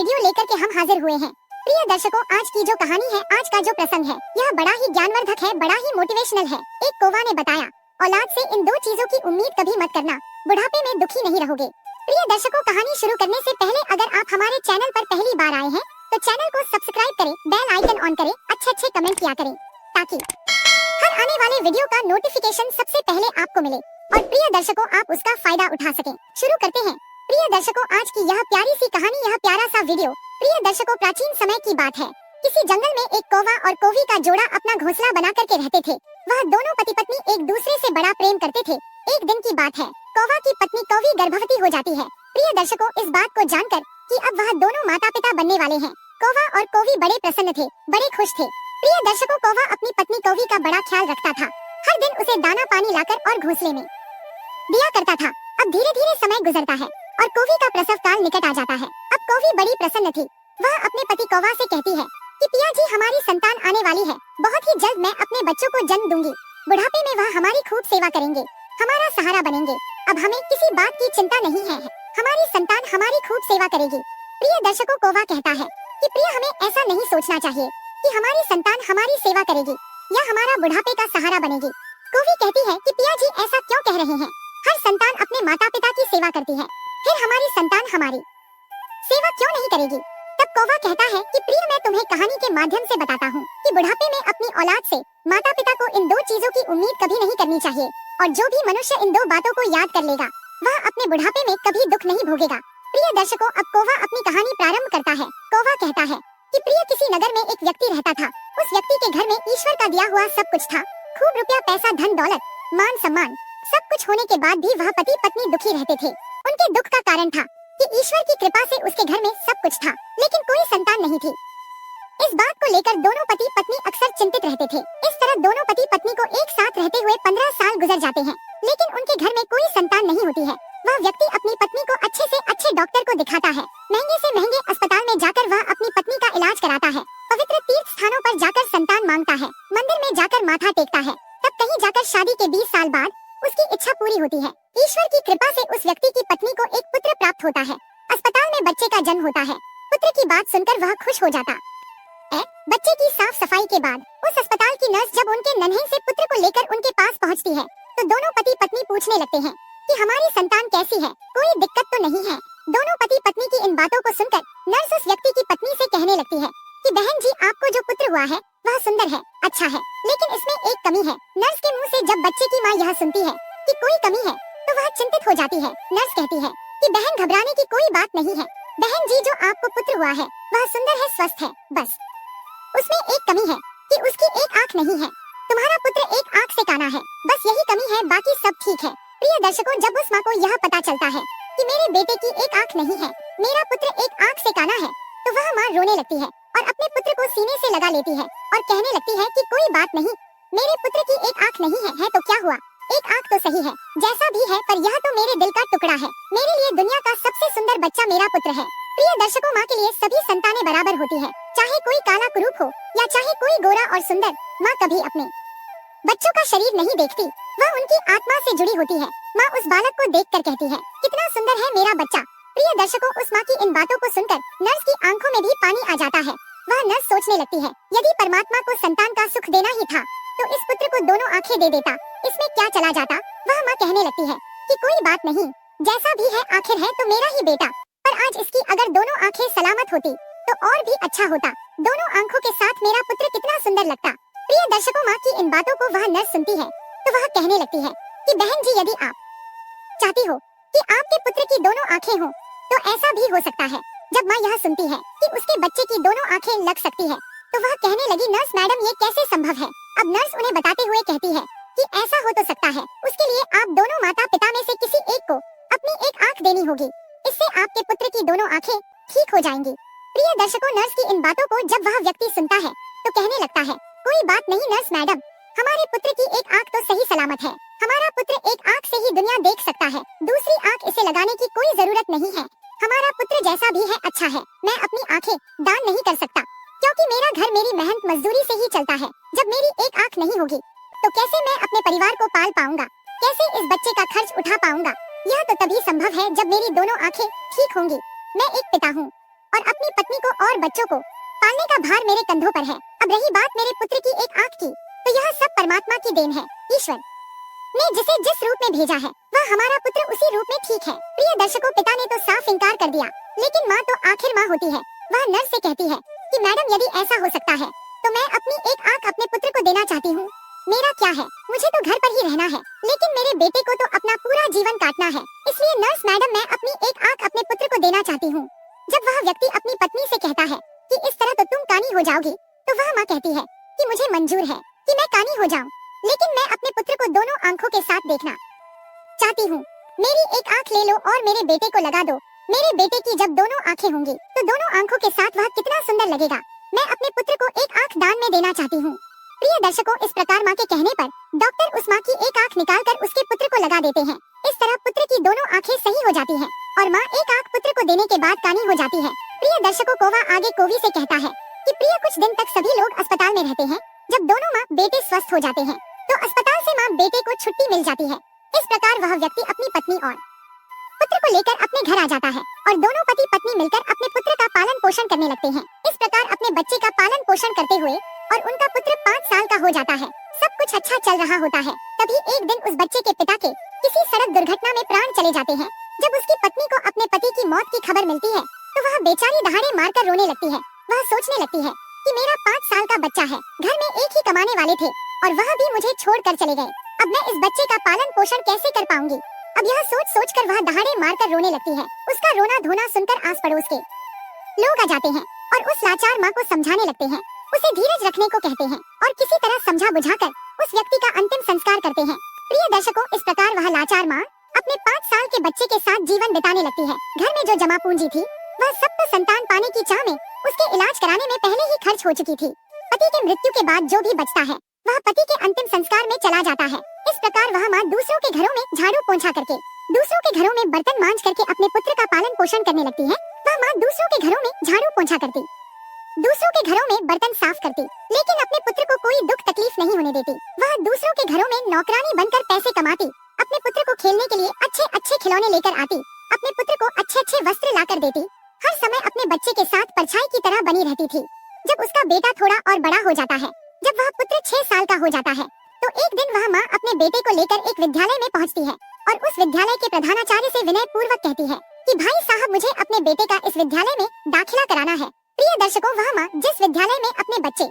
Video लेकर के हम हाजिर हुए हैं। प्रिय दर्शकों, आज की जो कहानी है, आज का जो प्रसंग है, यह बड़ा ही ज्ञानवर्धक है, बड़ा ही मोटिवेशनल है। एक कौवा ने बताया, औलाद से इन दो चीजों की उम्मीद कभी मत करना, बुढ़ापे में दुखी नहीं रहोगे। प्रिय दर्शकों, कहानी शुरू करने से पहले अगर आप हमारे चैनल पर पहली बार आए हैं तो चैनल को सब्सक्राइब करें, बेल आइकन ऑन करें, अच्छे कमेंट किया करें ताकि हर आने वाले वीडियो का नोटिफिकेशन सबसे पहले आपको मिले और प्रिय दर्शकों आप उसका फायदा उठा सकें। शुरू करते हैं। प्रिय दर्शकों, आज की यह प्यारी सी कहानी, यह प्यारा सा वीडियो। प्रिय दर्शकों, प्राचीन समय की बात है। किसी जंगल में एक कौवा और कौवी का जोड़ा अपना घोंसला बना करके रहते थे। वह दोनों पति पत्नी एक दूसरे से बड़ा प्रेम करते थे। एक दिन की बात है, कौवा की पत्नी कौवी गर्भवती हो जाती है। प्रिय दर्शकों, इस बात को जानकर कि अब वह दोनों माता पिता बनने वाले हैं, कौवा और कौवी बड़े प्रसन्न थे, बड़े खुश थे। प्रिय दर्शकों, कौवा अपनी पत्नी कौवी का बड़ा ख्याल रखता था। हर दिन उसे दाना पानी लाकर और घोंसले में दिया करता था। अब धीरे धीरे समय गुजरता है और कौवी का प्रसव काल निकट आ जाता है। अब कौवी बड़ी प्रसन्न थी। वह अपने पति कौवा से कहती है कि पिया जी, हमारी संतान आने वाली है, बहुत ही जल्द मैं अपने बच्चों को जन्म दूंगी। बुढ़ापे में वह हमारी खूब सेवा करेंगे, हमारा सहारा बनेंगे। अब हमें किसी बात की चिंता नहीं है, हमारी संतान हमारी खूब सेवा करेगी। प्रिय दर्शकों, कौवा कहता है कि प्रिय, हमें ऐसा नहीं सोचना चाहिए कि हमारी संतान हमारी सेवा करेगी या हमारा बुढ़ापे का सहारा बनेगी। कौवी कहती है कि पिया जी, ऐसा क्यों कह रहे हैं? हर संतान अपने माता पिता की सेवा करती है, फिर हमारी संतान हमारी सेवा क्यों नहीं करेगी? तब कौवा कहता है कि प्रिय, मैं तुम्हें कहानी के माध्यम से बताता हूँ कि बुढ़ापे में अपनी औलाद से माता पिता को इन दो चीजों की उम्मीद कभी नहीं करनी चाहिए और जो भी मनुष्य इन दो बातों को याद कर लेगा वह अपने बुढ़ापे में कभी दुख नहीं भोगेगा। प्रिय दर्शकों, अब कौवा अपनी कहानी प्रारंभ करता है। कौवा कहता है कि प्रिय, किसी नगर में एक व्यक्ति रहता था। उस व्यक्ति के घर में ईश्वर का दिया हुआ सब कुछ था, खूब रुपया पैसा, धन दौलत, मान सम्मान, सब कुछ होने के बाद भी वह पति पत्नी दुखी रहते थे। उनके दुख का कारण था कि ईश्वर की कृपा से उसके घर में सब कुछ था लेकिन कोई संतान नहीं थी। इस बात को लेकर दोनों पति पत्नी अक्सर चिंतित रहते थे। इस तरह दोनों पति पत्नी को एक साथ रहते हुए 15 साल गुजर जाते हैं लेकिन उनके घर में कोई संतान नहीं होती है। वह व्यक्ति अपनी पत्नी को अच्छे से अच्छे डॉक्टर को दिखाता है, महंगे से महंगे अस्पताल में जाकर वह अपनी पत्नी का इलाज कराता है, पवित्र तीर्थ स्थानों पर जाकर संतान मांगता है, मंदिर में जाकर माथा टेकता है। तब कहीं जाकर शादी के 20 साल बाद उसकी इच्छा पूरी होती है। ईश्वर की कृपा से उस व्यक्ति की पत्नी को एक पुत्र प्राप्त होता है। अस्पताल में बच्चे का जन्म होता है। पुत्र की बात सुनकर वह खुश हो जाता है। बच्चे की साफ सफाई के बाद उस अस्पताल की नर्स जब उनके नन्हे से पुत्र को लेकर उनके पास पहुंचती है तो दोनों पति पत्नी पूछने लगते हैं कि हमारी संतान कैसी है, कोई दिक्कत तो नहीं है? दोनों पति पत्नी की इन बातों को सुनकर नर्स उस व्यक्ति की पत्नी से कहने लगती है कि बहन जी, आपको जो पुत्र हुआ है वह सुंदर है, अच्छा है, लेकिन इसमें एक कमी है। नर्स के मुंह से जब बच्चे की माँ यह सुनती है कि कोई कमी है तो वह चिंतित हो जाती है। नर्स कहती है कि बहन, घबराने की कोई बात नहीं है। बहन जी, जो आपको पुत्र हुआ है वह सुंदर है, स्वस्थ है, बस उसमें एक कमी है कि उसकी एक आँख नहीं है। तुम्हारा पुत्र एक आँख से काना है, बस यही कमी है, बाकी सब ठीक है। प्रिय दर्शकों, जब उस माँ को यह पता चलता है कि मेरे बेटे की एक आँख नहीं है, मेरा पुत्र एक आँख से काना है, तो वह माँ रोने लगती है और अपने पुत्र को सीने से लगा लेती है और कहने लगती है कि कोई बात नहीं, मेरे पुत्र की एक आँख नहीं है तो क्या हुआ, एक आँख तो सही है, जैसा भी है, पर यह तो मेरे दिल का टुकड़ा है। मेरे लिए दुनिया का सबसे सुंदर बच्चा मेरा पुत्र है। प्रिय दर्शकों, माँ के लिए सभी संतानें बराबर होती है, चाहे कोई काला कुरूप हो या चाहे कोई गोरा और सुंदर। माँ कभी अपने बच्चों का शरीर नहीं देखती, वह उनकी आत्मा से जुड़ी होती है। माँ उस बालक को देखकर कहती है, कितना सुंदर है मेरा बच्चा। प्रिय दर्शकों, उस माँ की इन बातों को सुनकर नर्स की आंखों में भी पानी आ जाता है। वह नर्स सोचने लगती है, यदि परमात्मा को संतान का सुख देना ही था तो इस पुत्र को दोनों आंखें दे देता, इसमें क्या चला जाता। वह माँ कहने लगती है कि कोई बात नहीं, जैसा भी है आखिर है तो मेरा ही बेटा, पर आज इसकी अगर दोनों आंखें सलामत होती तो और भी अच्छा होता। दोनों आंखों के साथ मेरा पुत्र कितना सुंदर लगता। प्रिय दर्शकों, माँ की इन बातों को वह नर्स सुनती है तो वह कहने लगती है कि बहन जी, यदि आप चाहती हो कि आपके पुत्र की दोनों आंखें हों तो ऐसा भी हो सकता है। जब माँ यह सुनती है कि उसके बच्चे की दोनों आंखें लग सकती है तो वह कहने लगी, नर्स मैडम, ये कैसे संभव है? अब नर्स उन्हें बताते हुए कहती है कि ऐसा हो तो सकता है, उसके लिए आप दोनों माता पिता में से किसी एक को अपनी एक आँख देनी होगी, इससे आपके पुत्र की दोनों आंखें ठीक हो जाएंगी। प्रिय दर्शकों, नर्स की इन बातों को जब वह व्यक्ति सुनता है तो कहने लगता है, कोई बात नहीं नर्स मैडम, हमारे पुत्र की एक आँख तो सही सलामत है, हमारा पुत्र एक आँख से ही दुनिया देख सकता है, दूसरी आँख इसे लगाने की कोई जरूरत नहीं है। हमारा पुत्र जैसा भी है अच्छा है, मैं अपनी आँखें दान नहीं कर सकता क्योंकि मेरा घर मेरी मेहनत मजदूरी से ही चलता है। जब मेरी एक आँख नहीं होगी तो कैसे मैं अपने परिवार को पाल पाऊंगा, कैसे इस बच्चे का खर्च उठा पाऊंगा? यह तो तभी संभव है जब मेरी दोनों आँखें ठीक होंगी। मैं एक पिता हूँ, और अपनी पत्नी को और बच्चों को पालने का भार मेरे कंधों पर है। अब रही बात मेरे पुत्र की एक आंख की, तो यह सब परमात्मा की देन है। ईश्वर ने जिसे जिस रूप में भेजा है वह हमारा पुत्र उसी रूप में ठीक है। प्रिय दर्शकों, पिता ने तो साफ इनकार कर दिया, लेकिन माँ तो आखिर माँ होती है। वह नर्स से कहती है कि मैडम यदि ऐसा हो सकता है तो मैं अपनी एक आंख अपने पुत्र को देना चाहती हूँ। मेरा क्या है, मुझे तो घर पर ही रहना है, लेकिन मेरे बेटे को तो अपना पूरा जीवन काटना है। इसलिए नर्स मैडम, मैं अपनी एक आंख अपने पुत्र को देना चाहती हूँ। जब वह व्यक्ति अपनी पत्नी से कहता है कि इस तरह तो तुम कानी हो जाओगी, तो वह माँ कहती है कि मुझे मंजूर है कि मैं कानी हो जाऊं, लेकिन मैं अपने पुत्र को दोनों आंखों के साथ देखना चाहती हूँ। मेरी एक आंख ले लो और मेरे बेटे को लगा दो। मेरे बेटे की जब दोनों आंखें होंगी तो दोनों आंखों के साथ वह कितना सुंदर लगेगा। मैं अपने पुत्र को एक आंख दान में देना चाहती हूँ। प्रिय दर्शकों, इस प्रकार माँ के कहने पर डॉक्टर उस माँ की एक आंख निकालकर उसके पुत्र को लगा देते हैं। इस तरह पुत्र की दोनों आंखें सही हो जाती हैं और माँ एक आंख पुत्र को देने के बाद कानी हो जाती है। प्रिय दर्शकों, कौवा आगे कोवी से कहता है कि प्रिय, कुछ दिन तक सभी लोग अस्पताल में रहते हैं। जब दोनों माँ बेटे स्वस्थ हो जाते हैं तो अस्पताल से माँ बेटे को छुट्टी मिल जाती है। इस प्रकार वह व्यक्ति अपनी पत्नी और पुत्र को लेकर अपने घर आ जाता है और दोनों पति पत्नी मिलकर अपने पुत्र का पालन पोषण करने लगते हैं। इस प्रकार अपने बच्चे का पालन पोषण करते हुए और उनका पुत्र 5 साल का हो जाता है। सब कुछ अच्छा चल रहा होता है। तभी एक दिन उस बच्चे के पिता के किसी सड़क दुर्घटना में प्राण चले जाते हैं। जब उसकी पत्नी को अपने पति की मौत की खबर मिलती है तो वह बेचारी दहाड़े मारकर रोने लगती है। वह सोचने लगती है कि मेरा 5 साल का बच्चा है, घर में एक ही कमाने वाले थे और वह भी मुझे छोड़कर चले गए। अब मैं इस बच्चे का पालन पोषण कैसे कर पाऊंगी। अब यह सोच कर वह दहाड़े मारकर रोने लगती है। उसका रोना धोना सुनकर आस पड़ोस के लोग आ जाते हैं और उस लाचार माँ को समझाने लगते हैं, उसे धीरज रखने को कहते हैं और किसी तरह समझा बुझाकर उस व्यक्ति का अंतिम संस्कार करते हैं। प्रिय दर्शकों, इस प्रकार वह लाचार माँ अपने 5 साल के बच्चे के साथ जीवन बिताने लगती है। घर में जो जमा पूंजी थी वह सब तो संतान पाने की चाह में उसके इलाज कराने में पहले ही खर्च हो चुकी थी। पति के मृत्यु के बाद जो भी बचता है वह पति के अंतिम संस्कार में चला जाता है। इस प्रकार वह माँ दूसरों के घरों में झाड़ू पोंछा करके, दूसरों के घरों में बर्तन मांज करके अपने पुत्र का पालन पोषण करने लगती है। वह माँ दूसरों के घरों में झाड़ू पोंछा करती, दूसरों के घरों में बर्तन साफ करती, लेकिन अपने पुत्र को कोई दुख तकलीफ नहीं होने देती। वह दूसरों के घरों में नौकरानी बनकर पैसे कमाती, अपने पुत्र को खेलने के लिए अच्छे अच्छे खिलौने लेकर आती, अपने पुत्र को अच्छे अच्छे वस्त्र लाकर देती, हर समय अपने बच्चे के साथ परछाई की तरह बनी रहती थी। जब उसका बेटा थोड़ा और बड़ा हो जाता है, जब वह पुत्र 6 साल का हो जाता है, तो एक दिन वह माँ अपने बेटे को लेकर एक विद्यालय में पहुँचती है और उस विद्यालय के प्रधानाचार्य से विनय पूर्वक कहती है कि भाई साहब, मुझे अपने बेटे का इस विद्यालय में दाखिला कराना है। प्रिय दर्शकों, वह माँ जिस विद्यालय में अपने बच्चे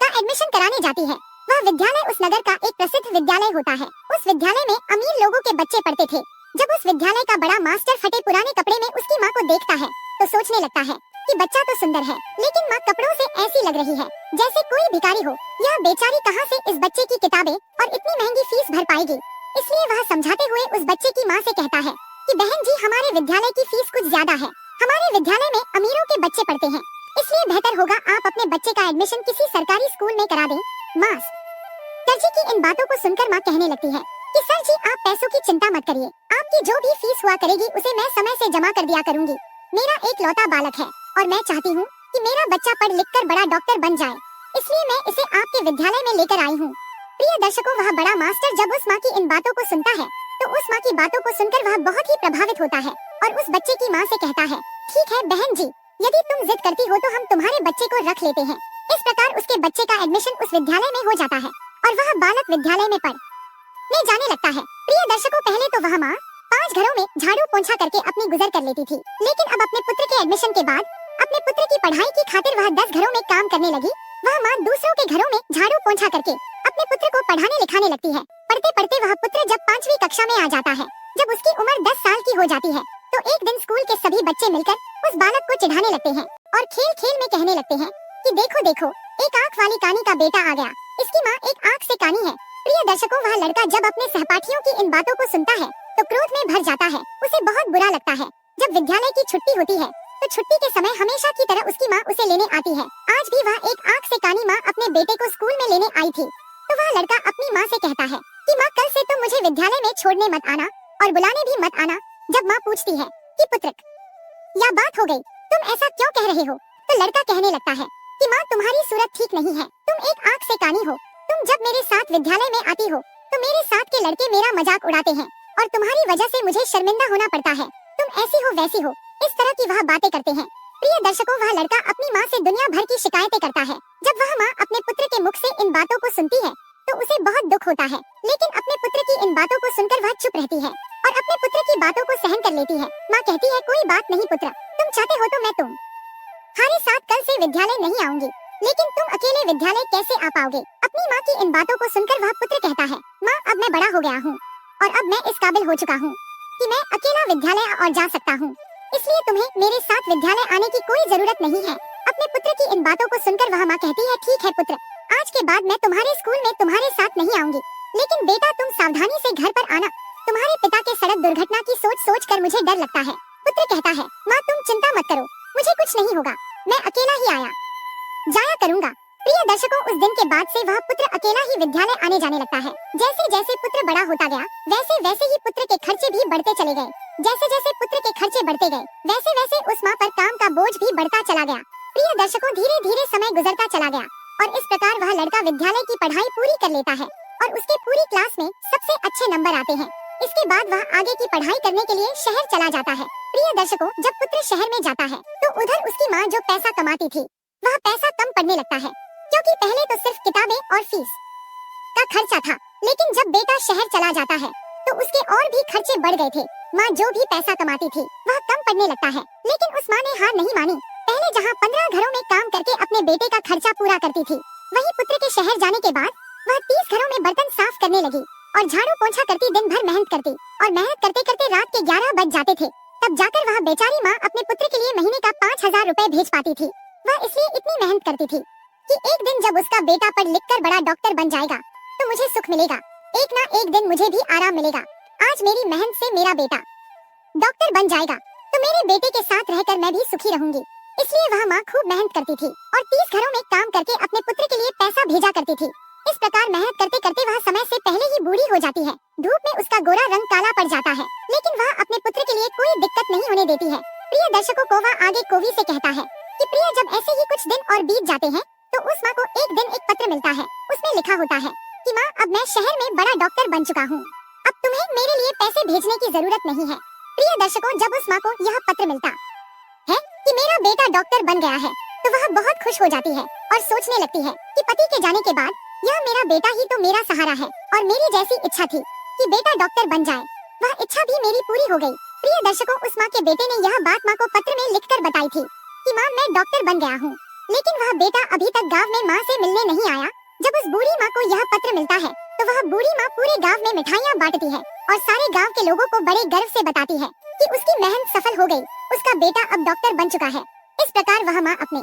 का एडमिशन कराने जाती है वह विद्यालय उस नगर का एक प्रसिद्ध विद्यालय होता है। उस विद्यालय में अमीर लोगों के बच्चे पढ़ते थे। जब उस विद्यालय का बड़ा मास्टर फटे पुराने कपड़े में उसकी माँ को देखता है तो सोचने लगता है कि बच्चा तो सुंदर है, लेकिन माँ कपड़ों से ऐसी लग रही है जैसे कोई भिखारी हो। यह बेचारी कहाँ से इस बच्चे की किताबें और इतनी महंगी फीस भर पाएगी। इसलिए वह समझाते हुए उस बच्चे की माँ से कहता है कि बहन जी, हमारे विद्यालय की फीस कुछ ज्यादा है। हमारे विद्यालय में अमीरों के बच्चे पढ़ते हैं, इसलिए बेहतर होगा आप अपने बच्चे का एडमिशन किसी सरकारी स्कूल में करा दें। मास्टर जी की इन बातों को सुनकर माँ कहने लगती है कि सर जी, आप पैसों की चिंता मत करिए, आपकी जो भी फीस हुआ करेगी उसे मैं समय से जमा कर दिया करूंगी। मेरा एक लौता बालक है और मैं चाहती हूँ कि मेरा बच्चा पढ़ लिख कर बड़ा डॉक्टर बन जाए, इसलिए मैं इसे आपके विद्यालय में लेकर आई हूँ। प्रिय दर्शकों, वह बड़ा मास्टर जब उस माँ की इन बातों को सुनता है तो उस माँ की बातों को सुनकर वह बहुत ही प्रभावित होता है और उस बच्चे की माँ से कहता है, ठीक है बहन जी, यदि तुम जिद करती हो तो हम तुम्हारे बच्चे को रख लेते हैं। इस प्रकार उसके बच्चे का एडमिशन उस विद्यालय में हो जाता है और वह बालक विद्यालय में पढ़ने जाने लगता है। प्रिय दर्शकों, पहले तो वह माँ 5 घरों में झाड़ू पोंछा करके अपनी गुजर कर लेती थी, लेकिन अब अपने पुत्र के एडमिशन के बाद अपने पुत्र की पढ़ाई की खातिर वह 10 घरों में काम करने लगी। वह माँ दूसरों के घरों में झाड़ू पोंछा करके अपने पुत्र को पढ़ाने लिखाने लगती है। पढ़ते पढ़ते वह पुत्र जब 5वीं कक्षा में आ जाता है, जब उसकी उम्र 10 साल की हो जाती है, तो एक दिन स्कूल के सभी बच्चे मिलकर उस बालक को चिढ़ाने लगते हैं और खेल खेल में कहने लगते हैं कि देखो देखो, एक आंख वाली कानी का बेटा आ गया, इसकी माँ एक आंख से कानी है। प्रिय दर्शकों, वह लड़का जब अपने सहपाठियों की इन बातों को सुनता है तो क्रोध में भर जाता है, उसे बहुत बुरा लगता है। जब विद्यालय की छुट्टी होती है तो छुट्टी के समय हमेशा की तरह उसकी माँ उसे लेने आती है। आज भी वह एक आंख से कानी माँ अपने बेटे को स्कूल में लेने आई थी, तो वह लड़का अपनी माँ से कहता है कि माँ, कल से तुम मुझे विद्यालय में छोड़ने मत आना और बुलाने भी मत आना। जब माँ पूछती है कि पुत्र, या बात हो गई, तुम ऐसा क्यों कह रहे हो, तो लड़का कहने लगता है कि माँ, तुम्हारी सूरत ठीक नहीं है, तुम एक आंख से कानी हो। तुम जब मेरे साथ विद्यालय में आती हो तो मेरे साथ के लड़के मेरा मजाक उड़ाते हैं और तुम्हारी वजह से मुझे शर्मिंदा होना पड़ता है। तुम ऐसी हो वैसी हो, इस तरह की वह बातें करते हैं। प्रिय दर्शकों, वह लड़का अपनी माँ से दुनिया भर की शिकायतें करता है। जब वह माँ अपने पुत्र के मुख से इन बातों को सुनती है तो उसे बहुत दुख होता है, लेकिन अपने पुत्र की इन बातों को सुनकर वह चुप रहती है और अपने पुत्र की बातों को सहन कर लेती है। माँ कहती है, कोई बात नहीं पुत्र, तुम चाहते हो तो मैं तुम्हारे साथ कल से विद्यालय नहीं आऊंगी, लेकिन तुम अकेले विद्यालय कैसे आ पाओगे? अपनी माँ की इन बातों को सुनकर वह पुत्र कहता है, माँ अब मैं बड़ा हो गया हूँ और अब मैं इस काबिल हो चुका हूँ कि मैं अकेला विद्यालय और जा सकता हूँ, इसलिए तुम्हें मेरे साथ विद्यालय आने की कोई जरूरत नहीं है। अपने पुत्र की इन बातों को सुनकर वह माँ कहती है, ठीक है पुत्र, आज के बाद मैं तुम्हारे स्कूल में तुम्हारे साथ नहीं आऊंगी, लेकिन बेटा तुम सावधानी से घर पर आना। तुम्हारे पिता के सड़क दुर्घटना की सोच कर मुझे डर लगता है। पुत्र कहता है, माँ तुम चिंता मत करो, मुझे कुछ नहीं होगा, मैं अकेला ही आया जाया करूंगा। प्रिय दर्शकों, उस दिन के बाद से वह पुत्र अकेला ही विद्यालय आने जाने लगता है। जैसे जैसे पुत्र बड़ा होता गया, वैसे वैसे ही पुत्र के खर्चे भी बढ़ते चले गए। जैसे जैसे पुत्र के खर्चे बढ़ते गए, वैसे वैसे उस माँ पर काम का बोझ भी बढ़ता चला गया। प्रिय दर्शकों, धीरे धीरे समय गुजरता चला गया और इस प्रकार वह लड़का विद्यालय की पढ़ाई पूरी कर लेता है और उसके पूरी क्लास में सबसे अच्छे नंबर आते हैं। इसके बाद वह आगे की पढ़ाई करने के लिए शहर चला जाता है। प्रिय दर्शकों, जब पुत्र शहर में जाता है तो उधर उसकी माँ जो पैसा कमाती थी वह पैसा कम पड़ने लगता है, क्योंकि पहले तो सिर्फ किताबें और फीस का खर्चा था, लेकिन जब बेटा शहर चला जाता है तो उसके और भी खर्चे बढ़ गए थे। माँ जो भी पैसा कमाती थी वह कम पड़ने लगता है, लेकिन उस माँ ने हार नहीं मानी। पहले जहाँ 15 घरों में काम करके अपने बेटे का खर्चा पूरा करती थी, वही पुत्र के शहर जाने के बाद वह 30 घरों में बर्तन साफ करने लगी और झाड़ू पोंछा करती, दिन भर मेहनत करती और मेहनत करते करते रात के 11 बज जाते थे। तब जाकर वह बेचारी माँ अपने पुत्र के लिए महीने का 5000 रुपए भेज पाती थी। वह इसलिए इतनी मेहनत करती थी कि एक दिन जब उसका बेटा पढ़ लिख कर बड़ा डॉक्टर बन जाएगा तो मुझे सुख मिलेगा, एक ना एक दिन मुझे भी आराम मिलेगा। आज मेरी मेहनत से मेरा बेटा डॉक्टर बन जाएगा तो मेरे बेटे के साथ रहकर मैं भी सुखी रहूंगी। इसलिए वह माँ खूब मेहनत करती थी और 30 घरों में काम करके अपने पुत्र के लिए पैसा भेजा करती थी। इस प्रकार मेहनत करते करते वह समय से पहले ही बूढ़ी हो जाती है। धूप में उसका गोरा रंग काला पड़ जाता है, लेकिन वह अपने पुत्र के लिए कोई दिक्कत नहीं होने देती है। प्रिय दर्शकों को वह आगे कोवी से कहता है कि प्रिय, जब ऐसे ही कुछ दिन और बीत जाते हैं तो उस माँ को एक दिन एक पत्र मिलता है। उसमें लिखा होता है कि माँ, अब मैं शहर में बड़ा डॉक्टर बन चुका हूँ, अब तुम्हें मेरे लिए पैसे भेजने की जरूरत नहीं है। प्रिय दर्शकों, जब उस माँ को यह पत्र मिलता है कि मेरा बेटा डॉक्टर बन गया है तो वह बहुत खुश हो जाती है और सोचने लगती है कि पति के जाने के बाद यह मेरा बेटा ही तो मेरा सहारा है और मेरी जैसी इच्छा थी कि बेटा डॉक्टर बन जाए, वह इच्छा भी मेरी पूरी हो गई। प्रिय दर्शकों, उस माँ के बेटे ने यह बात माँ को पत्र में लिखकर बताई थी कि माँ, मैं डॉक्टर बन गया हूँ, लेकिन वह बेटा अभी तक गांव में माँ से मिलने नहीं आया। जब उस बूढ़ी माँ को यह पत्र मिलता है तो वह बूढ़ी माँ पूरे गांव में मिठाइयाँ बांटती है और सारे गांव के लोगों को बड़े गर्व से बताती है कि उसकी मेहनत सफल हो गई, उसका बेटा अब डॉक्टर बन चुका है। इस प्रकार वह माँ अपने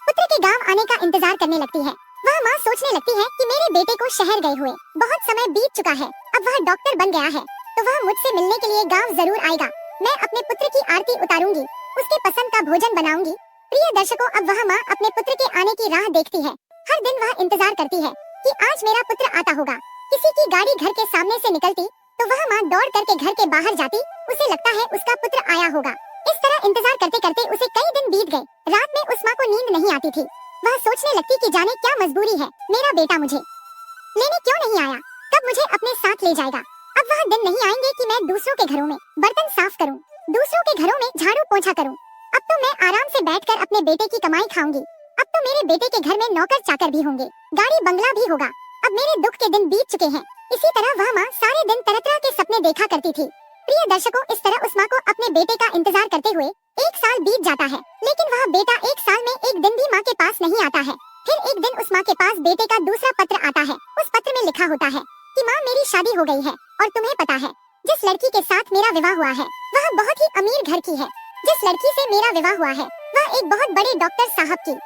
पुत्र के गांव आने का इंतजार करने लगती है। वह माँ सोचने लगती है कि मेरे बेटे को शहर गए हुए बहुत समय बीत चुका है, अब वह डॉक्टर बन गया है तो वह मुझसे मिलने के लिए गाँव जरूर आएगा। मैं अपने पुत्र की आरती उतारूंगी, उसके पसंद का भोजन बनाऊंगी। प्रिय दर्शकों, अब वह माँ अपने पुत्र के आने की राह देखती है। हर दिन वह इंतजार करती है कि आज मेरा पुत्र आता होगा। किसी की गाड़ी घर के सामने से निकलती तो वह माँ दौड़ करके घर के बाहर जाती, उसे लगता है उसका पुत्र आया होगा। इस तरह इंतजार करते करते उसे कई दिन बीत गए। रात में उस माँ को नींद नहीं आती थी। वह सोचने लगती कि जाने क्या मजबूरी है, मेरा बेटा मुझे लेने क्यों नहीं आया, कब मुझे अपने साथ ले जाएगा। अब वह दिन नहीं आएंगे कि मैं दूसरों के घरों में बर्तन साफ करूं, दूसरों के घरों में झाड़ू पोंछा करूं। अब तो मैं आराम से बैठकर अपने बेटे की कमाई खाऊंगी। अब तो मेरे बेटे के घर में नौकर चाकर भी होंगे, गाड़ी बंगला भी होगा। अब मेरे दुख के दिन बीत चुके हैं। इसी तरह वह माँ सारे दिन तरह तरह के सपने देखा करती थी। प्रिय दर्शकों, इस तरह उस माँ को अपने बेटे का इंतजार करते हुए 1 साल बीत जाता है, लेकिन वह बेटा 1 साल में एक दिन भी माँ के पास नहीं आता है। फिर एक दिन उस माँ के पास बेटे का दूसरा पत्र आता है। उस पत्र में लिखा होता है कि माँ, मेरी शादी हो गई है और तुम्हें पता है जिस लड़की के साथ मेरा विवाह हुआ है वह बहुत ही अमीर घर की है। जिस लड़की से मेरा विवाह हुआ है वह एक बहुत बड़े डॉक्टर साहब की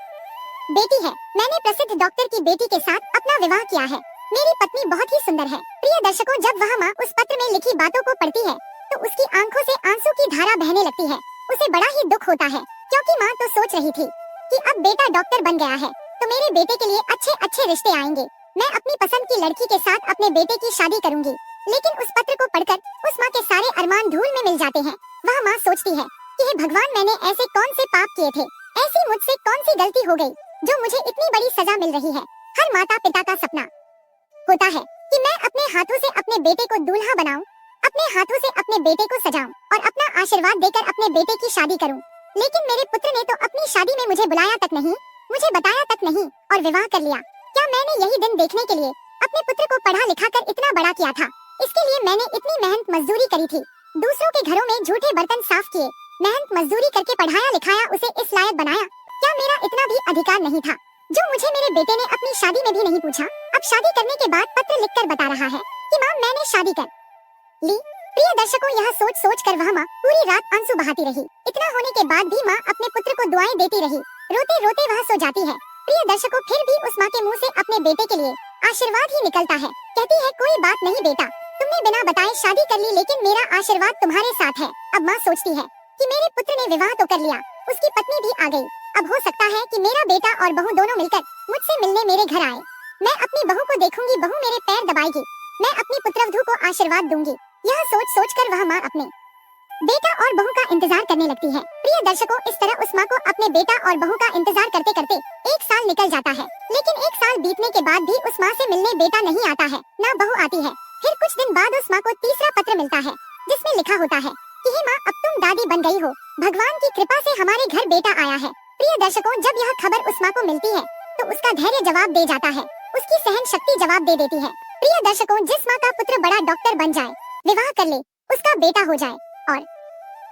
बेटी है। मैंने प्रसिद्ध डॉक्टर की बेटी के साथ अपना विवाह किया है। मेरी पत्नी बहुत ही सुंदर है। प्रिय दर्शकों, जब वह माँ उस पत्र में लिखी बातों को पढ़ती है तो उसकी आंखों से आंसू की धारा बहने लगती है। उसे बड़ा ही दुख होता है, क्योंकि माँ तो सोच रही थी कि अब बेटा डॉक्टर बन गया है तो मेरे बेटे के लिए अच्छे अच्छे रिश्ते आएंगे, मैं अपनी पसंद की लड़की के साथ अपने बेटे की शादी करूंगी। लेकिन उस पत्र को पढ़कर उस माँ के सारे अरमान धूल में मिल जाते हैं। वह माँ सोचती है कि हे भगवान, मैंने ऐसे कौन से पाप किए थे, ऐसी मुझसे कौन सी गलती हो गई जो मुझे इतनी बड़ी सजा मिल रही है। हर माता पिता का सपना होता है कि मैं अपने हाथों से अपने बेटे को दूल्हा बनाऊं, अपने हाथों से अपने बेटे को सजाऊं और अपना आशीर्वाद देकर अपने बेटे की शादी करूं। लेकिन मेरे पुत्र ने तो अपनी शादी में मुझे बुलाया तक नहीं, मुझे बताया तक नहीं और विवाह कर लिया। क्या मैंने यही दिन देखने के लिए अपने पुत्र को पढ़ा लिखा कर इतना बड़ा किया था? इसके लिए मैंने इतनी मेहनत मजदूरी करी थी, दूसरों के घरों में झूठे बर्तन साफ किए, मेहनत मजदूरी करके पढ़ाया लिखाया, उसे इस लायक बनाया। क्या मेरा इतना भी अधिकार नहीं था जो मुझे मेरे बेटे ने अपनी शादी में भी नहीं पूछा? अब शादी करने के बाद पत्र लिखकर बता रहा है कि माँ मैंने शादी कर ली। प्रिय दर्शकों, यह सोच सोच कर वह माँ पूरी रात आंसू बहाती रही। इतना होने के बाद भी माँ अपने पुत्र को दुआएं देती रही। रोते रोते वह सो जाती है। प्रिय दर्शकों, फिर भी उस माँ के मुँह से अपने बेटे के लिए आशीर्वाद ही निकलता है। कहती है कोई बात नहीं बेटा, तुमने बिना बताए शादी कर ली, लेकिन मेरा आशीर्वाद तुम्हारे साथ है। अब माँ सोचती है कि मेरे पुत्र ने विवाह तो कर लिया, उसकी पत्नी भी आ गई, अब हो सकता है कि मेरा बेटा और बहू दोनों मिलकर मुझसे मिलने मेरे घर आए। मैं अपनी बहू को देखूंगी, बहू मेरे पैर दबाएगी, मैं अपनी पुत्रवधू को आशीर्वाद दूंगी। यह सोच सोच कर वह माँ अपने बेटा और बहू का इंतजार करने लगती है। प्रिय दर्शकों, इस तरह उस माँ को अपने बेटा और बहू का इंतजार करते करते 1 साल निकल जाता है। लेकिन 1 साल बीतने के बाद भी उस माँ से मिलने बेटा नहीं आता है, न बहू आती है। फिर कुछ दिन बाद उस माँ को तीसरा पत्र मिलता है, जिसमें लिखा होता है कि हे माँ, अब तुम दादी बन गई हो, भगवान की कृपा से हमारे घर बेटा आया है। प्रिय दर्शकों, जब यह खबर उस माँ को मिलती है तो उसका धैर्य जवाब दे जाता है, उसकी सहन शक्ति जवाब दे देती है। प्रिय दर्शकों, जिस माँ का पुत्र बड़ा डॉक्टर बन जाए, विवाह कर ले, उसका बेटा हो जाए और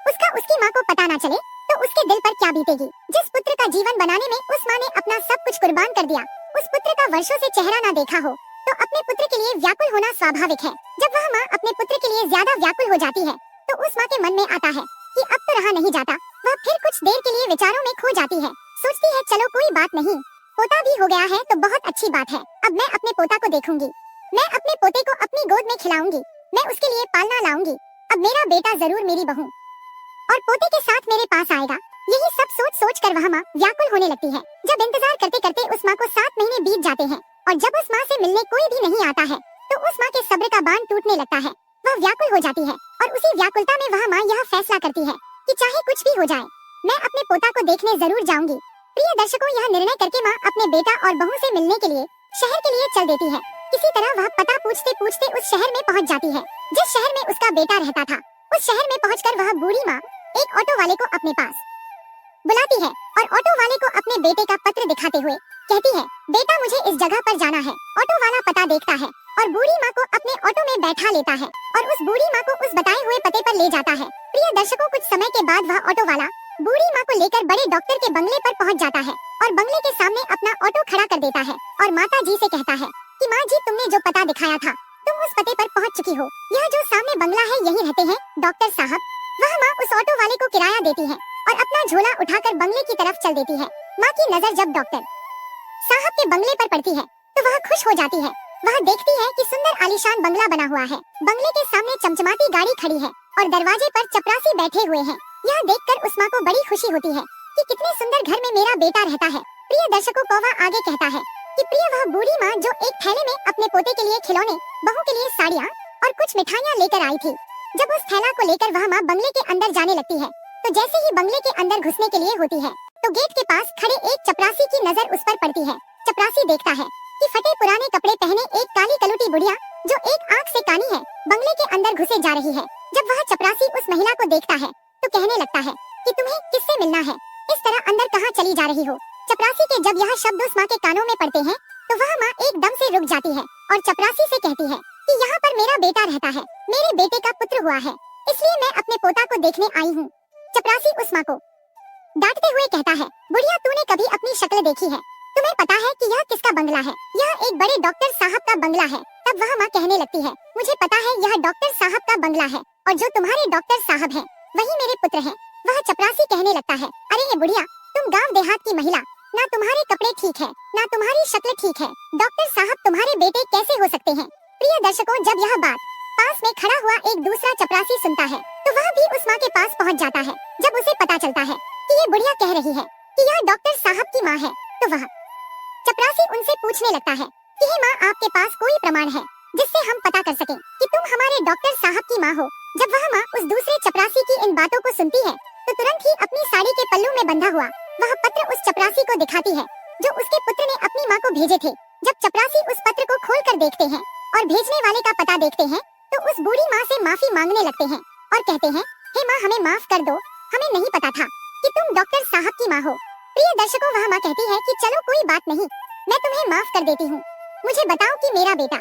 उसका उसकी माँ को पता ना चले, तो उसके दिल पर क्या बीतेगी? जिस पुत्र का जीवन बनाने में उस माँ ने अपना सब कुछ कुर्बान कर दिया, उस पुत्र का वर्षों से चेहरा ना देखा हो, तो अपने पुत्र के लिए व्याकुल होना स्वाभाविक है। जब वह माँ अपने पुत्र के लिए ज्यादा व्याकुल हो जाती है, तो उस माँ के मन में आता है कि अब तो रहा नहीं जाता। वह फिर कुछ देर के लिए विचारों में खो जाती है, सोचती है चलो कोई बात नहीं, पोता भी हो गया है तो बहुत अच्छी बात है। अब मैं अपने पोता को देखूंगी, मैं अपने पोते को अपनी गोद में खिलाऊंगी, मैं उसके लिए पालना लाऊंगी। अब मेरा बेटा जरूर मेरी बहू और पोते के साथ मेरे पास आएगा। यही सब सोच सोच कर वह माँ व्याकुल होने लगती है। जब इंतजार करते करते उस माँ को 7 महीने बीत जाते हैं और जब उस माँ से मिलने कोई भी नहीं आता है, तो उस माँ के सब्र का बांध टूटने लगता है। वह व्याकुल हो जाती है और उसी व्याकुलता में वह माँ यह फैसला करती है कि चाहे कुछ भी हो जाए, मैं अपने पोता को देखने जरूर जाऊंगी। प्रिय दर्शकों, यह निर्णय करके माँ अपने बेटा और बहू से मिलने के लिए शहर के लिए चल देती है। किसी तरह वह पता पूछते पूछते उस शहर में पहुँच जाती है जिस शहर में उसका बेटा रहता था। उस शहर में पहुंचकर वह बूढ़ी माँ एक ऑटो वाले को अपने पास बुलाती है और ऑटो वाले को अपने बेटे का पत्र दिखाते हुए कहती है, बेटा मुझे इस जगह पर जाना है। ऑटो वाला पता देखता है और बूढ़ी माँ को अपने ऑटो में बैठा लेता है और उस बूढ़ी माँ को उस बताए हुए पते पर ले जाता है। प्रिय दर्शकों, कुछ समय के बाद वह ऑटो वाला बूढ़ी माँ को लेकर बड़े डॉक्टर के बंगले पर पहुँच जाता है और बंगले के सामने अपना ऑटो खड़ा कर देता है और माता जी से कहता है कि माँ जी, तुमने जो पता दिखाया था, तुम उस पते पर पहुँच चुकी हो। यह जो सामने बंगला है, यही रहते हैं डॉक्टर साहब। वह माँ उस ऑटो वाले को किराया देती है और अपना झोला उठाकर बंगले की तरफ चल देती है। माँ की नजर जब डॉक्टर साहब के बंगले पर पड़ती है तो वह खुश हो जाती है। वह देखती है कि सुंदर आलीशान बंगला बना हुआ है, बंगले के सामने चमचमाती गाड़ी खड़ी है और दरवाजे पर चपरासी बैठे हुए हैं। यह देखकर उस माँ को बड़ी खुशी होती है कि कितने सुंदर घर में मेरा बेटा रहता है। प्रिय दर्शकों, कौवा आगे कहता है कि प्रिय वह बूढ़ी माँ जो एक थैले में अपने पोते के लिए खिलौने, बहू के लिए साड़ियाँ और कुछ मिठाइयाँ लेकर आई थी। जब उस थैला को लेकर वह माँ बंगले के अंदर जाने लगती है, तो जैसे ही बंगले के अंदर घुसने के लिए होती है, तो गेट के पास खड़े एक चपरासी की नजर उस पर पड़ती है। चपरासी देखता है कि फटे पुराने कपड़े पहने एक काली कलुटी बुढ़िया जो एक आंख से कानी है, बंगले के अंदर घुसे जा रही है। जब वह चपरासी उस महिला को देखता है तो कहने लगता है कि तुम्हें किससे मिलना है, इस तरह अंदर कहाँ चली जा रही हो। चपरासी के जब यह शब्द उस माँ के कानों में पड़ते हैं, तो वह माँ एकदम से रुक जाती है और चपरासी से कहती है कि यहाँ पर मेरा बेटा रहता है, मेरे बेटे का पुत्र हुआ है, इसलिए मैं अपने पोता को देखने आई हूँ। चपरासी उस माँ को डांटते हुए कहता है, बुढ़िया तूने कभी अपनी शक्ल देखी है? तुम्हें पता है कि यह किसका बंगला है? यह एक बड़े डॉक्टर साहब का बंगला है। तब वह माँ कहने लगती है, मुझे पता है यह डॉक्टर साहब का बंगला है और जो तुम्हारे डॉक्टर साहब हैं, वही मेरे पुत्र हैं। वह चपरासी कहने लगता है, अरे ये बुढ़िया, तुम गाँव देहात की महिला, ना तुम्हारे कपड़े ठीक है, ना तुम्हारी शक्ल ठीक है, डॉक्टर साहब तुम्हारे बेटे कैसे हो सकते हैं? प्रिय दर्शकों, जब यह बात पास में खड़ा हुआ एक दूसरा चपरासी सुनता है, तो वह भी उस माँ के पास पहुँच जाता है। जब उसे पता चलता है कि ये बुढ़िया कह रही है कि यह डॉक्टर साहब की माँ है, तो वह चपरासी उनसे पूछने लगता है कि हे माँ, आपके पास कोई प्रमाण है जिससे हम पता कर सकें कि तुम हमारे डॉक्टर साहब की माँ हो? जब वह माँ उस दूसरे चपरासी की इन बातों को सुनती है, तो तुरंत ही अपनी साड़ी के पल्लू में बंधा हुआ वह पत्र उस चपरासी को दिखाती है जो उसके पुत्र ने अपनी माँ को भेजे थे। जब चपरासी उस पत्र को खोल कर देखते हैं और भेजने वाले का पता देखते हैं, तो उस बूढ़ी माँ से माफी मांगने लगते हैं और कहते हैं, हे माँ, हमें माफ कर दो, हमें नहीं पता था कि तुम डॉक्टर साहब की माँ हो। प्रिय दर्शकों, वह माँ कहती है कि चलो कोई बात नहीं, मैं तुम्हें माफ कर देती हूँ, मुझे बताओ कि मेरा बेटा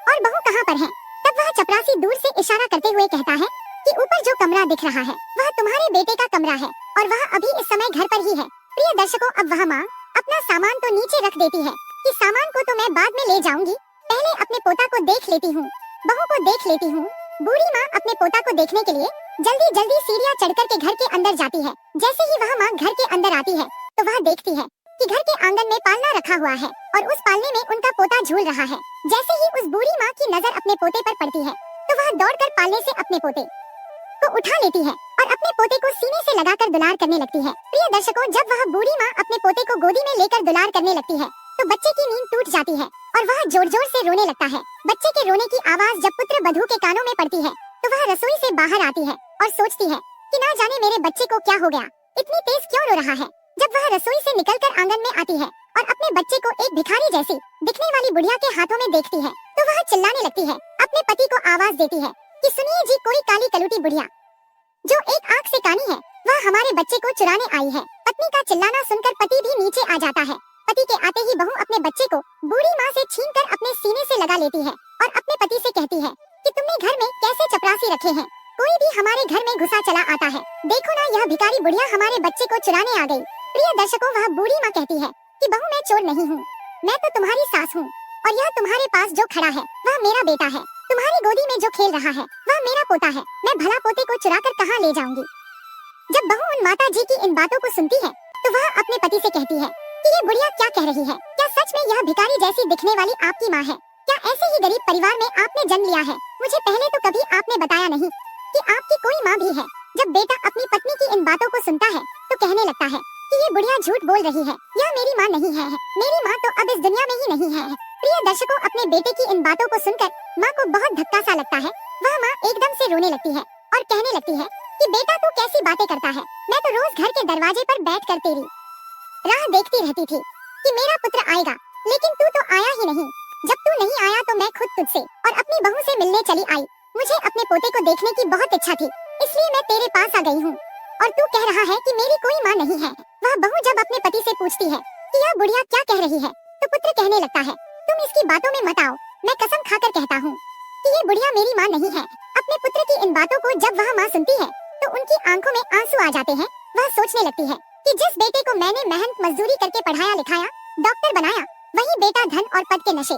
और बहू कहाँ पर है। तब वह चपरासी दूर से इशारा करते हुए कहता है कि ऊपर जो कमरा दिख रहा है वह तुम्हारे बेटे का कमरा है और वह अभी इस समय घर पर ही है। प्रिय दर्शकों, अब वह माँ अपना सामान तो नीचे रख देती है कि सामान को तो मैं बाद में ले जाऊंगी, पहले अपने पोता को देख लेती हूँ, बहू को देख लेती हूँ। बूढ़ी माँ अपने पोता को देखने के लिए जल्दी जल्दी सीढ़ियाँ चढ़कर के घर के अंदर जाती है। जैसे ही वह माँ घर के अंदर आती है तो वह देखती है कि घर के आंगन में पालना रखा हुआ है और उस पालने में उनका पोता झूल रहा है। जैसे ही उस बूढ़ी माँ की नजर अपने पोते पर पड़ती है तो वह दौड़कर पालने से अपने पोते को उठा लेती है और अपने पोते को सीने से लगाकर दुलार करने लगती है। प्रिय दर्शकों, जब वह बूढ़ी माँ अपने पोते को गोदी में लेकर दुलार करने लगती है तो बच्चे की नींद टूट जाती है और वह जोर जोर से रोने लगता है। बच्चे के रोने की आवाज जब पुत्र वधू के कानों में पड़ती है तो वह रसोई से बाहर आती है और सोचती है कि ना जाने मेरे बच्चे को क्या हो गया, इतनी तेज क्यों रो रहा है। जब वह रसोई से निकलकर आंगन में आती है और अपने बच्चे को एक भिखारी जैसी दिखने वाली बुढ़िया के हाथों में देखती है तो वह चिल्लाने लगती है, अपने पति को आवाज देती है कि सुनिए जी, कोई काली कलूटी बुढ़िया जो एक आंख से कानी है वह हमारे बच्चे को चुराने आई है। पत्नी का चिल्लाना सुनकर पति भी नीचे आ जाता है। पति के आते ही बहू अपने बच्चे को बूढ़ी माँ से छीनकर अपने सीने से लगा लेती है और अपने पति से कहती है कि तुमने घर में कैसे चपरासी रखे हैं, कोई भी हमारे घर में घुसा चला आता है, देखो ना यह भिखारी बुढ़िया हमारे बच्चे को चुराने आ गई। प्रिय दर्शकों, वह बूढ़ी माँ कहती है कि बहू मैं चोर नहीं हूँ, मैं तो तुम्हारी सास हूँ और यह तुम्हारे पास जो खड़ा है वह मेरा बेटा है, तुम्हारी गोदी में जो खेल रहा है वह मेरा पोता है, मैं भला पोते को चुराकर कहाँ ले जाऊंगी। जब बहू उन माता जी की इन बातों को सुनती है तो वह अपने पति से कहती है कि ये बुढ़िया क्या कह रही है, क्या सच में यह भिखारी जैसी दिखने वाली आपकी माँ है, क्या ऐसे ही गरीब परिवार में आपने जन्म लिया है, मुझे पहले तो कभी आपने बताया नहीं कि आपकी कोई माँ भी है। जब बेटा अपनी पत्नी की इन बातों को सुनता है तो कहने लगता है कि ये बुढ़िया झूठ बोल रही है, यह मेरी माँ नहीं है, मेरी माँ तो अब इस दुनिया में ही नहीं है। प्रिय दर्शकों, अपने बेटे की इन बातों को सुनकर माँ को बहुत धक्का सा लगता है। वह माँ एकदम से रोने लगती है और कहने लगती है कि बेटा तू कैसी बातें करता है, मैं तो रोज घर के दरवाजे पर बैठकर तेरी राह देखती रहती थी कि मेरा पुत्र आएगा, लेकिन तू तो आया ही नहीं। जब तू नहीं आया तो मैं खुद तुझसे और अपनी बहू से मिलने चली आई, मुझे अपने पोते को देखने की बहुत इच्छा थी, इसलिए मैं तेरे पास आ गई हूँ और तू कह रहा है कि मेरी कोई माँ नहीं है। वह बहू जब अपने पति से पूछती है कि यह बुढ़िया क्या कह रही है तो पुत्र कहने लगता है, तुम इसकी बातों में मत आओ, मैं कसम खाकर कहता हूँ कि ये बुढ़िया मेरी माँ नहीं है। अपने पुत्र की इन बातों को जब वह माँ सुनती है तो उनकी आंखों में आंसू आ जाते हैं। वह सोचने लगती है कि जिस बेटे को मैंने मेहनत मजदूरी करके पढ़ाया लिखाया, डॉक्टर बनाया, वही बेटा धन और पद के नशे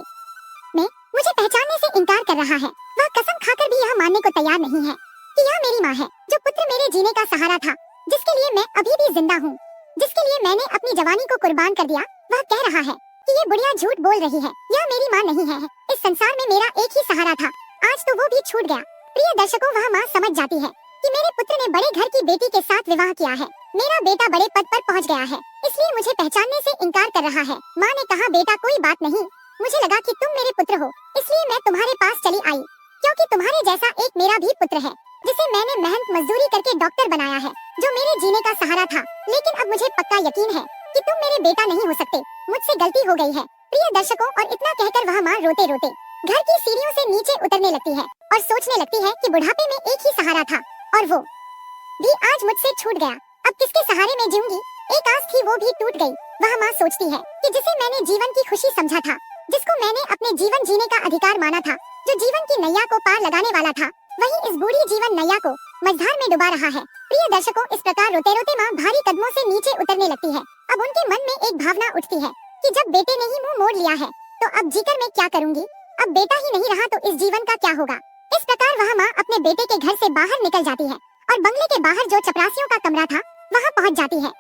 में मुझे पहचानने से इनकार कर रहा है। वह कसम खाकर भी यह मानने को तैयार नहीं है कि यह मेरी माँ है, जो पुत्र मेरे जीने का सहारा था, जिसके लिए मैं अभी भी जिंदा हूँ, जिसके लिए मैंने अपनी जवानी को कुर्बान कर दिया। वह कह रहा है कि ये बुढ़िया झूठ बोल रही है, यह मेरी माँ नहीं है, इस संसार में मेरा एक ही सहारा था, आज तो वो भी छूट गया। प्रिय दर्शकों, वह माँ समझ जाती है कि मेरे पुत्र ने बड़े घर की बेटी के साथ विवाह किया है, मेरा बेटा बड़े पद पर पहुंच गया है, इसलिए मुझे पहचानने से इनकार कर रहा है। माँ ने कहा, बेटा कोई बात नहीं, मुझे लगा कि तुम मेरे पुत्र हो, इसलिए मैं तुम्हारे पास चली आई, क्योंकि तुम्हारे जैसा एक मेरा भी पुत्र है, जिसे मैंने मेहनत मजदूरी करके डॉक्टर बनाया है, जो मेरे जीने का सहारा था। लेकिन अब मुझे पक्का यकीन है कि तुम मेरे बेटा नहीं हो सकते, मुझसे गलती हो गई है। प्रिय दर्शकों, और इतना कहकर वह माँ रोते रोते घर की सीढ़ियों से नीचे उतरने लगती है और सोचने लगती है कि बुढ़ापे में एक ही सहारा था और वो भी आज मुझसे छूट गया, अब किसके सहारे में जीऊंगी, एक आस थी वो भी टूट गई। वह माँ सोचती है कि जिसे मैंने जीवन की खुशी समझा था, जिसको मैंने अपने जीवन जीने का अधिकार माना था, जो जीवन की नैया को पार लगाने वाला था, वही इस बूढ़ी जीवन नैया को मझधार में डुबा रहा है। प्रिय दर्शकों, इस प्रकार रोते रोते माँ भारी कदमों से नीचे उतरने लगती है। अब उनके मन में एक भावना उठती है कि जब बेटे ने ही मुंह मोड़ लिया है तो अब जीकर मैं क्या करूंगी, अब बेटा ही नहीं रहा तो इस जीवन का क्या होगा। इस प्रकार वह माँ अपने बेटे के घर से बाहर निकल जाती है और बंगले के बाहर जो चपरासियों का कमरा था वहाँ पहुँच जाती है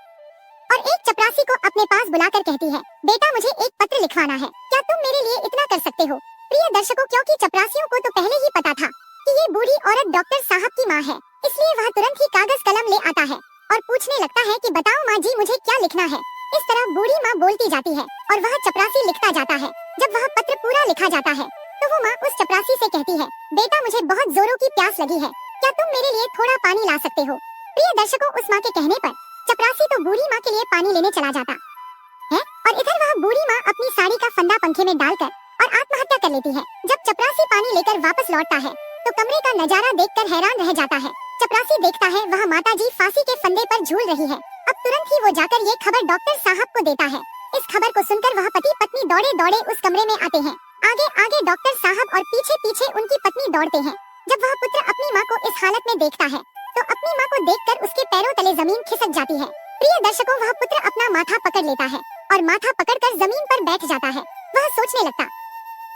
और एक चपरासी को अपने पास बुलाकर कहती है, बेटा मुझे एक पत्र लिखवाना है, क्या तुम मेरे लिए इतना कर सकते हो। प्रिय दर्शकों, क्योंकि चपरासियों को तो पहले ही पता था कि ये बूढ़ी औरत डॉक्टर साहब की माँ है, इसलिए वह तुरंत ही कागज कलम ले आता है और पूछने लगता है कि बताओ माँ जी मुझे क्या लिखना है। इस तरह बूढ़ी माँ बोलती जाती है और वह चपरासी लिखता जाता है। जब वह पत्र पूरा लिखा जाता है तो वो माँ उस चपरासी से कहती है, बेटा मुझे बहुत जोरों की प्यास लगी है, क्या तुम मेरे लिए थोड़ा पानी ला सकते हो। प्रिय दर्शकों, उस माँ के कहने पर चपरासी तो बूढ़ी माँ के लिए पानी लेने चला जाता है और इधर वह बूढ़ी माँ अपनी साड़ी का फंदा पंखे में डालकर और आत्महत्या कर लेती है। जब चपरासी पानी लेकर वापस लौटता है तो कमरे का नजारा देखकर हैरान रह जाता है चपरासी देखता है वहाँ माताजी फांसी के फंदे पर झूल रही है। अब तुरंत ही वो जाकर ये खबर डॉक्टर साहब को देता है। इस खबर को सुनकर वह पति पत्नी दौड़े दौड़े उस कमरे में आते हैं। आगे आगे डॉक्टर साहब और पीछे पीछे उनकी पत्नी दौड़ते हैं। जब वह पुत्र अपनी माँ को इस हालत में देखता है तो अपनी माँ को देखकर उसके पैरों तले जमीन खिसक जाती है। प्रिय दर्शकों, वह पुत्र अपना माथा पकड़ लेता है और माथा पकड़कर जमीन पर बैठ जाता है। वह सोचने लगता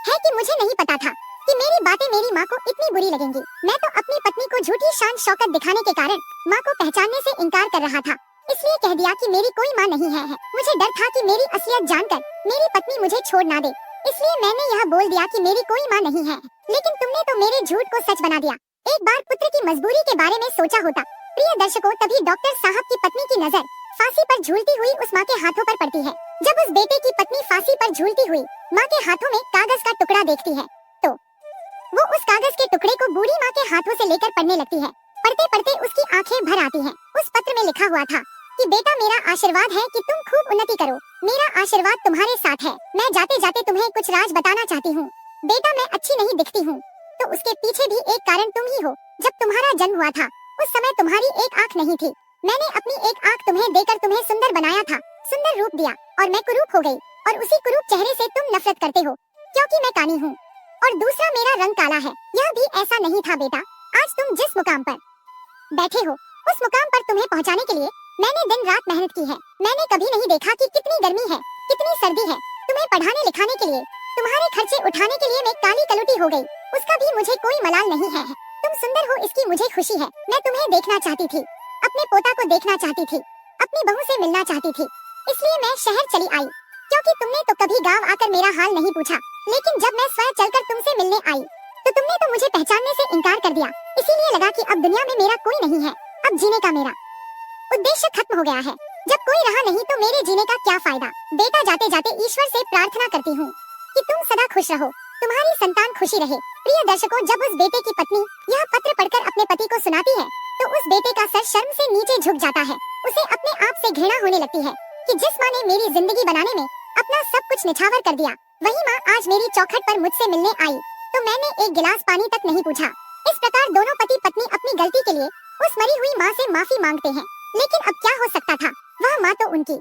है कि मुझे नहीं पता था कि मेरी बातें मेरी माँ को इतनी बुरी लगेंगी। मैं तो अपनी पत्नी को झूठी शान शौकत दिखाने के कारण माँ को पहचानने से इनकार कर रहा था, इसलिए कह दिया कि मेरी कोई माँ नहीं है। मुझे डर था कि मेरी असलियत जानकर मेरी पत्नी मुझे छोड़ ना दे, इसलिए मैंने यह बोल दिया कि मेरी कोई माँ नहीं है। लेकिन तुमने तो मेरे झूठ को सच बना दिया। एक बार पुत्र की मजबूरी के बारे में सोचा होता। प्रिय दर्शकों, तभी डॉक्टर साहब की पत्नी की नजर फांसी पर झूलती हुई उस माँ के हाथों पर पड़ती है। जब उस बेटे की पत्नी फांसी पर झूलती हुई माँ के हाथों में कागज का टुकड़ा देखती है तो वो उस कागज के टुकड़े को बूढ़ी माँ के हाथों से लेकर पढ़ने लगती है। पढ़ते पढ़ते उसकी आंखें भर आती हैं। उस पत्र में लिखा हुआ था कि बेटा, मेरा आशीर्वाद है कि तुम खूब उन्नति करो। मेरा आशीर्वाद तुम्हारे साथ है। मैं जाते जाते तुम्हें कुछ राज बताना चाहती हूँ। बेटा, मैं अच्छी नहीं दिखती हूँ तो उसके पीछे भी एक कारण तुम ही हो। जब तुम्हारा जन्म हुआ था उस समय तुम्हारी एक आँख नहीं थी। मैंने अपनी एक आँख तुम्हें देकर तुम्हें सुंदर बनाया था, सुंदर रूप दिया और मैं कुरूप हो गई और उसी कुरूप चेहरे से तुम नफरत करते हो क्योंकि मैं कानी हूँ और दूसरा मेरा रंग काला है। यह भी ऐसा नहीं था बेटा। आज तुम जिस मुकाम पर बैठे हो उस मुकाम पर तुम्हें पहुँचाने के लिए मैंने दिन रात मेहनत की है। मैंने कभी नहीं देखा कि कितनी गर्मी है, कितनी सर्दी है। तुम्हें पढ़ाने लिखाने के लिए, तुम्हारे खर्चे उठाने के लिए मैं काली कलुटी हो गई, उसका भी मुझे कोई मलाल नहीं है। तुम सुंदर हो इसकी मुझे खुशी है। मैं तुम्हें देखना चाहती थी, अपने पोता को देखना चाहती थी, अपनी बहू से मिलना चाहती थी, इसलिए मैं शहर चली आई। क्योंकि तुमने तो कभी गांव आकर मेरा हाल नहीं पूछा, लेकिन जब मैं स्वयं चलकर तुमसे मिलने आई तो तुमने तो मुझे पहचानने से इनकार कर दिया। इसीलिए लगा कि अब दुनिया में मेरा कोई नहीं है, अब जीने का मेरा उद्देश्य खत्म हो गया है। जब कोई रहा नहीं तो मेरे जीने का क्या फायदा। बेटा, जाते जाते ईश्वर से प्रार्थना करती हूँ कि तुम सदा खुश रहो, तुम्हारी संतान खुशी रहे। प्रिय दर्शकों, जब उस बेटे की पत्नी यह पत्र पढ़कर अपने पति को सुनाती है तो उस बेटे का सर शर्म से नीचे झुक जाता है। उसे अपने आप से घृणा होने लगती है कि जिस माँ ने मेरी जिंदगी बनाने में अपना सब कुछ निछावर कर दिया, वही माँ आज मेरी चौखट पर मुझसे मिलने आई तो मैंने एक गिलास पानी तक नहीं पूछा। इस प्रकार दोनों पति पत्नी अपनी गलती के लिए उस मरी हुई माँ से माफी मांगते हैं। लेकिन अब क्या हो सकता था, वह माँ तो उनकी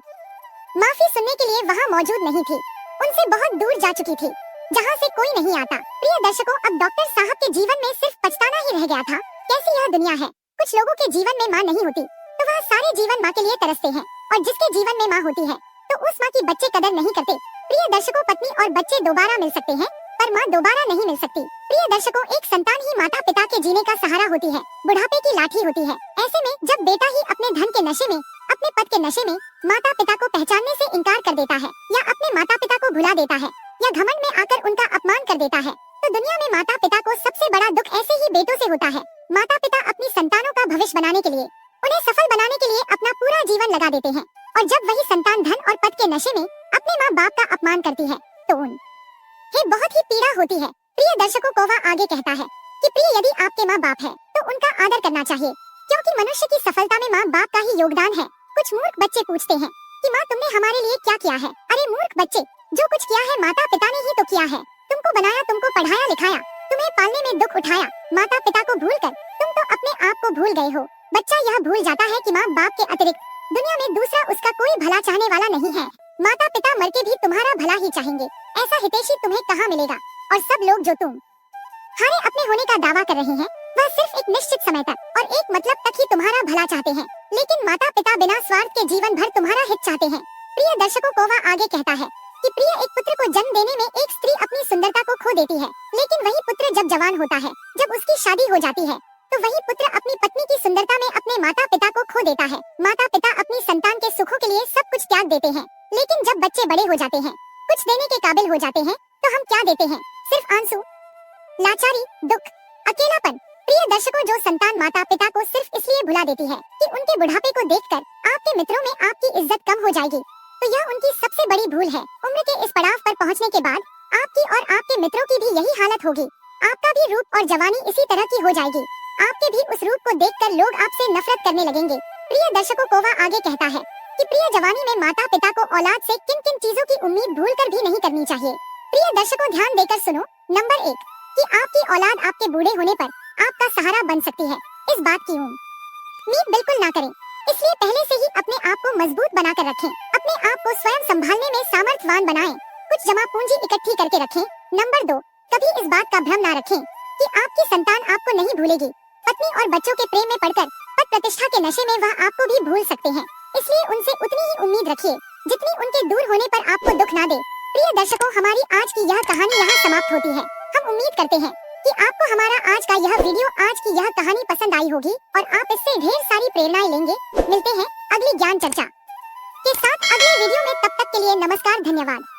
माफी सुनने के लिए वहाँ मौजूद नहीं थी, उनसे बहुत दूर जा चुकी थी जहाँ से कोई नहीं आता। प्रिय दर्शकों, अब डॉक्टर साहब के जीवन में सिर्फ पछताना ही रह गया था। कैसी यह दुनिया है। कुछ लोगों के जीवन में माँ नहीं होती तो वह सारे जीवन माँ के लिए तरसते हैं और जिसके जीवन में माँ होती है तो उस माँ की बच्चे कदर नहीं करते। प्रिय दर्शकों, पत्नी और बच्चे दोबारा मिल सकते हैं पर माँ दोबारा नहीं मिल सकती। प्रिय दर्शकों, एक संतान ही माता पिता के जीने का सहारा होती है, बुढ़ापे की लाठी होती है। ऐसे में जब बेटा ही अपने धन के नशे में, अपने पद के नशे में माता पिता को पहचानने से इनकार कर देता है या अपने माता पिता को भुला देता है या घमंड में आकर उनका अपमान कर देता है तो दुनिया में माता पिता को सबसे बड़ा दुख ऐसे ही बेटों से होता है। माता पिता अपनी संतानों का भविष्य बनाने के लिए, उन्हें सफल बनाने के लिए अपना पूरा जीवन लगा देते हैं और जब वही संतान धन और पद के नशे में अपने माँ बाप का अपमान करती है तो उन्हें बहुत ही पीड़ा होती है। प्रिय दर्शकों, कौवा आगे कहता है कि प्रिय, यदि आपके माँ बाप है तो उनका आदर करना चाहिए क्योंकि मनुष्य की सफलता में माँ बाप का ही योगदान है। कुछ मूर्ख बच्चे पूछते हैं कि माँ, तुमने हमारे लिए क्या किया है। अरे मूर्ख बच्चे, जो कुछ किया है माता पिता ने ही तो किया है। तुमको बनाया, तुमको पढ़ाया लिखाया, तुम्हें पालने में दुख उठाया, माता पिता को भूलकर तुम तो अपने आप को भूल गए हो। बच्चा यह भूल जाता है कि माँ बाप के अतिरिक्त दुनिया में दूसरा उसका कोई भला चाहने वाला नहीं है। माता पिता मर के भी तुम्हारा भला ही चाहेंगे, ऐसा हितैषी तुम्हें कहाँ मिलेगा। और सब लोग जो तुम्हारे अपने होने का दावा कर रहे हैं वह सिर्फ एक निश्चित समय तक और एक मतलब तक ही तुम्हारा भला चाहते हैं, लेकिन माता पिता बिना स्वार्थ के जीवन भर तुम्हारा हित चाहते हैं। प्रिय दर्शकों, कौवा आगे कहता है कि प्रिय, एक पुत्र को जन्म देने में एक स्त्री अपनी सुंदरता को खो देती है, लेकिन वही पुत्र जब जवान होता है, जब उसकी शादी हो जाती है तो वही पुत्र अपनी पत्नी की सुंदरता में अपने माता पिता को खो देता है। माता पिता अपनी संतान के सुखों के लिए सब कुछ त्याग देते हैं, लेकिन जब बच्चे बड़े हो जाते हैं, कुछ देने के काबिल हो जाते हैं तो हम क्या देते हैं? सिर्फ आंसू, लाचारी, दुख, अकेलापन। प्रिय दर्शकों, जो संतान माता पिता को सिर्फ इसलिए भुला देती है कि उनके बुढ़ापे को देखकर आपके मित्रों में आपकी इज्जत कम हो जाएगी, तो यह उनकी सबसे बड़ी भूल है। उम्र के इस पड़ाव पर पहुंचने के बाद आपकी और आपके मित्रों की भी यही हालत होगी। आपका भी रूप और जवानी इसी तरह की हो जाएगी। आपके भी उस रूप को देखकर लोग आपसे नफरत करने लगेंगे। प्रिय दर्शकों, कौवा आगे कहता है कि प्रिय, जवानी में माता पिता को औलाद से किन किन चीजों की उम्मीद भूलकर भी नहीं करनी चाहिए। प्रिय दर्शकों, ध्यान देकर सुनो। नंबर 1, कि आपकी औलाद आपके बूढ़े होने पर आपका सहारा बन सकती है। इस बात की उम्मीद बिल्कुल ना करें। इसलिए पहले से ही अपने आप को मजबूत बनाकर रखें। अपने आप को स्वयं संभालने में सामर्थ्यवान बनाएं। कुछ जमा पूंजी इकट्ठी करके रखें। नंबर 2, कभी इस बात का भ्रम ना रखें कि आपकी संतान आपको नहीं भूलेगी। पत्नी और बच्चों के प्रेम में पड़कर पद प्रतिष्ठा के नशे में वह आपको भी भूल सकते हैं। इसलिए उनसे उतनी ही उम्मीद रखिए जितनी उनके दूर होने पर आपको दुख ना दे। प्रिय दर्शकों, हमारी आज की यह कहानी यहाँ समाप्त होती है। हम उम्मीद करते हैं कि आपको हमारा आज का यह वीडियो, आज की यह कहानी पसंद आई होगी और आप इससे ढेर सारी प्रेरणाएं लेंगे। मिलते हैं अगली ज्ञान चर्चा के साथ अगले वीडियो में। तब तक के लिए नमस्कार, धन्यवाद।